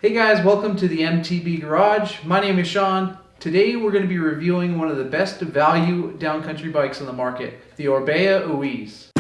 Hey guys, welcome to the MTB Garage. My name is Sean. Today we're going to be reviewing one of the best value downcountry bikes on the market, the Orbea Oiz.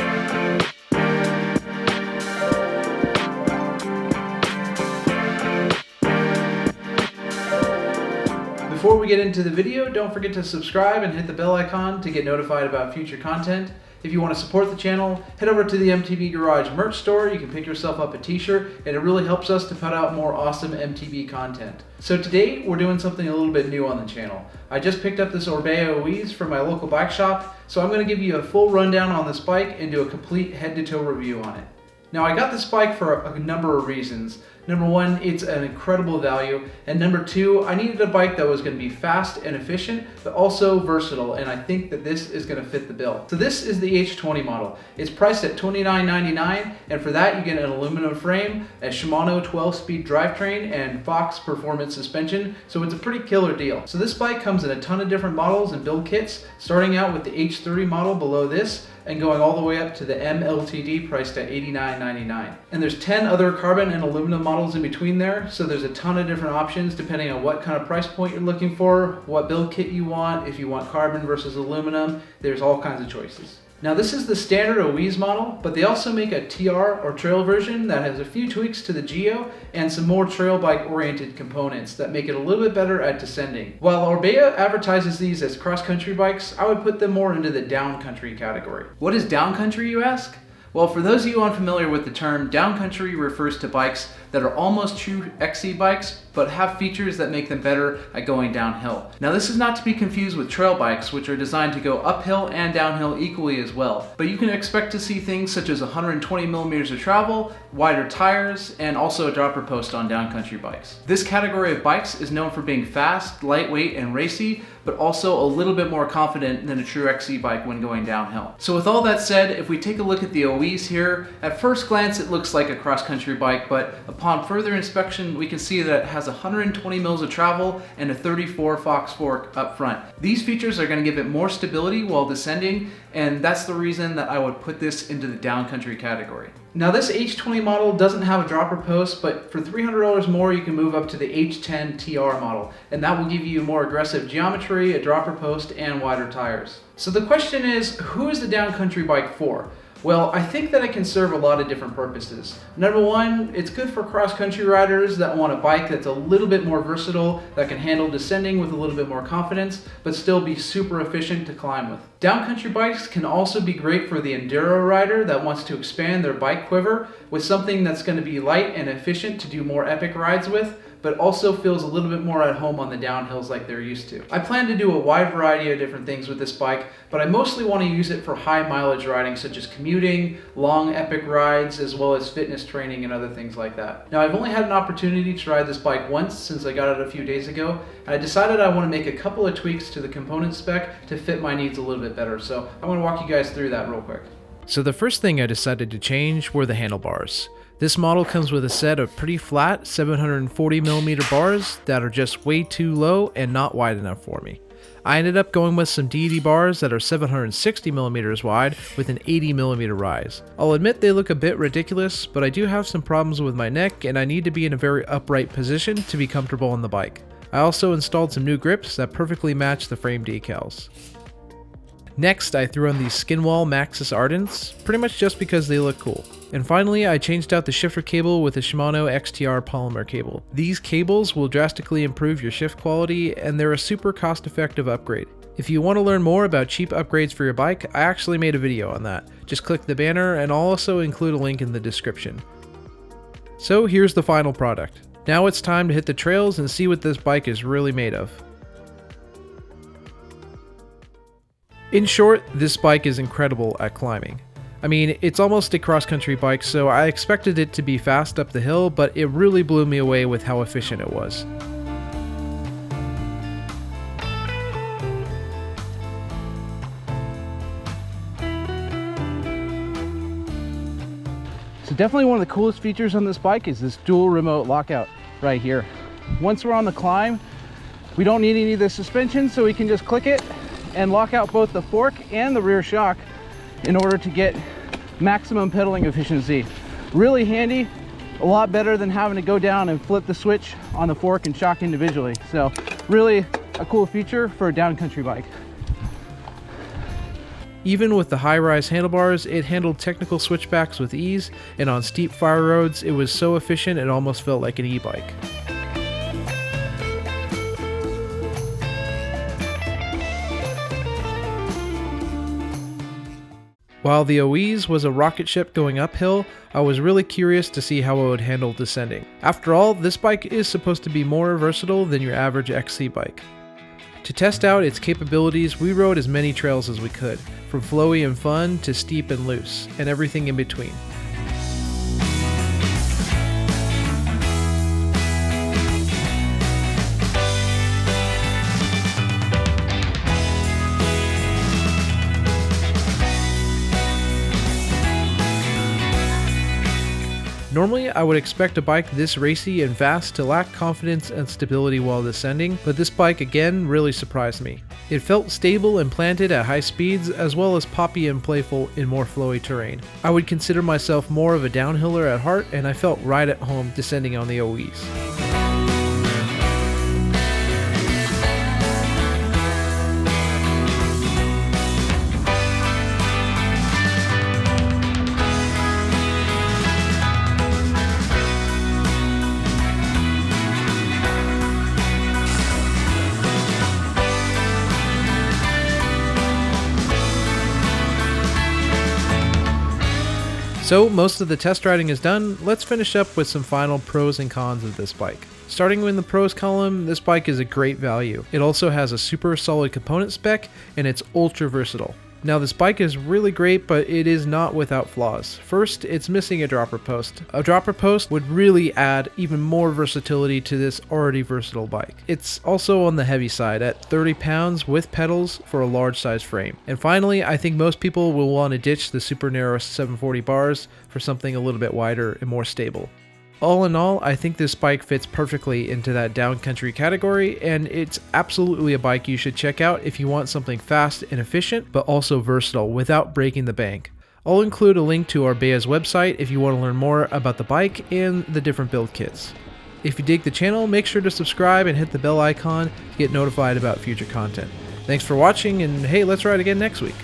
Before we get into the video, don't forget to subscribe and hit the bell icon to get notified about future content. If you want to support the channel, head over to the MTB Garage merch store. You can pick yourself up a t-shirt and it really helps us to put out more awesome MTB content. So today we're doing something a little bit new on the channel. I just picked up this Orbea Oiz from my local bike shop, so I'm going to give you a full rundown on this bike and do a complete head-to-toe review on it. Now I got this bike for a number of reasons. Number one, it's an incredible value, and number two, I needed a bike that was going to be fast and efficient, but also versatile, and I think that this is going to fit the bill. So this is the H20 model. It's priced at $29.99, and for that you get an aluminum frame, a Shimano 12-speed drivetrain, and Fox performance suspension, so it's a pretty killer deal. So this bike comes in a ton of different models and build kits, starting out with the H30 model below this, and going all the way up to the MLTD priced at $89.99. And there's 10 other carbon and aluminum models in between there, so there's a ton of different options depending on what kind of price point you're looking for, what build kit you want, if you want carbon versus aluminum, there's all kinds of choices. Now this is the standard Oiz model, but they also make a TR or trail version that has a few tweaks to the Geo and some more trail bike oriented components that make it a little bit better at descending. While Orbea advertises these as cross-country bikes, I would put them more into the downcountry category. What is downcountry, you ask? Well, for those of you unfamiliar with the term, downcountry refers to bikes that are almost true XC bikes, but have features that make them better at going downhill. Now this is not to be confused with trail bikes, which are designed to go uphill and downhill equally as well. But you can expect to see things such as 120 millimeters of travel, wider tires, and also a dropper post on downcountry bikes. This category of bikes is known for being fast, lightweight, and racy, but also a little bit more confident than a true XC bike when going downhill. So with all that said, if we take a look at the Oiz here, at first glance it looks like a cross-country bike, but upon further inspection we can see that it has 120 mils of travel and a 34 Fox fork up front. These features are going to give it more stability while descending, and that's the reason that I would put this into the downcountry category. Now this H20 model doesn't have a dropper post, but for $300 more you can move up to the H10 TR model, and that will give you more aggressive geometry, a dropper post, and wider tires. So the question is, who is the downcountry bike for? Well, I think that it can serve a lot of different purposes. Number one, it's good for cross-country riders that want a bike that's a little bit more versatile, that can handle descending with a little bit more confidence, but still be super efficient to climb with. Downcountry bikes can also be great for the enduro rider that wants to expand their bike quiver with something that's going to be light and efficient to do more epic rides with, but also feels a little bit more at home on the downhills like they're used to. I plan to do a wide variety of different things with this bike, but I mostly want to use it for high mileage riding such as commuting, long epic rides, as well as fitness training and other things like that. Now I've only had an opportunity to ride this bike once since I got it a few days ago, and I decided I want to make a couple of tweaks to the component spec to fit my needs a little bit better, so I want to walk you guys through that real quick. So the first thing I decided to change were the handlebars. This model comes with a set of pretty flat 740mm bars that are just way too low and not wide enough for me. I ended up going with some deity bars that are 760mm wide with an 80mm rise. I'll admit they look a bit ridiculous, but I do have some problems with my neck and I need to be in a very upright position to be comfortable on the bike. I also installed some new grips that perfectly match the frame decals. Next, I threw on these Skinwall Maxxis Ardents, pretty much just because they look cool. And finally, I changed out the shifter cable with a Shimano XTR polymer cable. These cables will drastically improve your shift quality, and they're a super cost-effective upgrade. If you want to learn more about cheap upgrades for your bike, I actually made a video on that. Just click the banner, and I'll also include a link in the description. So here's the final product. Now it's time to hit the trails and see what this bike is really made of. In short, this bike is incredible at climbing. I mean, it's almost a cross-country bike, so I expected it to be fast up the hill, but it really blew me away with how efficient it was. So definitely one of the coolest features on this bike is this dual remote lockout right here. Once we're on the climb, we don't need any of the suspension, so we can just click it and lock out both the fork and the rear shock in order to get maximum pedaling efficiency. Really handy a lot better than having to go down and flip the switch on the fork and shock individually. So really a cool feature for a downcountry bike. Even with the high-rise handlebars, it handled technical switchbacks with ease, and on steep fire roads, it was so efficient it almost felt like an e-bike. While the Oiz was a rocket ship going uphill, I was really curious to see how it would handle descending. After all, this bike is supposed to be more versatile than your average XC bike. To test out its capabilities, we rode as many trails as we could, from flowy and fun to steep and loose, and everything in between. Normally, I would expect a bike this racy and fast to lack confidence and stability while descending, but this bike again really surprised me. It felt stable and planted at high speeds, as well as poppy and playful in more flowy terrain. I would consider myself more of a downhiller at heart, and I felt right at home descending on the Oiz. So most of the test riding is done, let's finish up with some final pros and cons of this bike. Starting in the pros column, this bike is a great value. It also has a super solid component spec, and it's ultra versatile. Now this bike is really great, but it is not without flaws. First, it's missing a dropper post. A dropper post would really add even more versatility to this already versatile bike. It's also on the heavy side at 30 pounds with pedals for a large size frame. And finally, I think most people will want to ditch the super narrow 740 bars for something a little bit wider and more stable. All in all, I think this bike fits perfectly into that downcountry category, and it's absolutely a bike you should check out if you want something fast and efficient, but also versatile without breaking the bank. I'll include a link to Orbea's website if you want to learn more about the bike and the different build kits. If you dig the channel, make sure to subscribe and hit the bell icon to get notified about future content. Thanks for watching, and hey, let's ride again next week.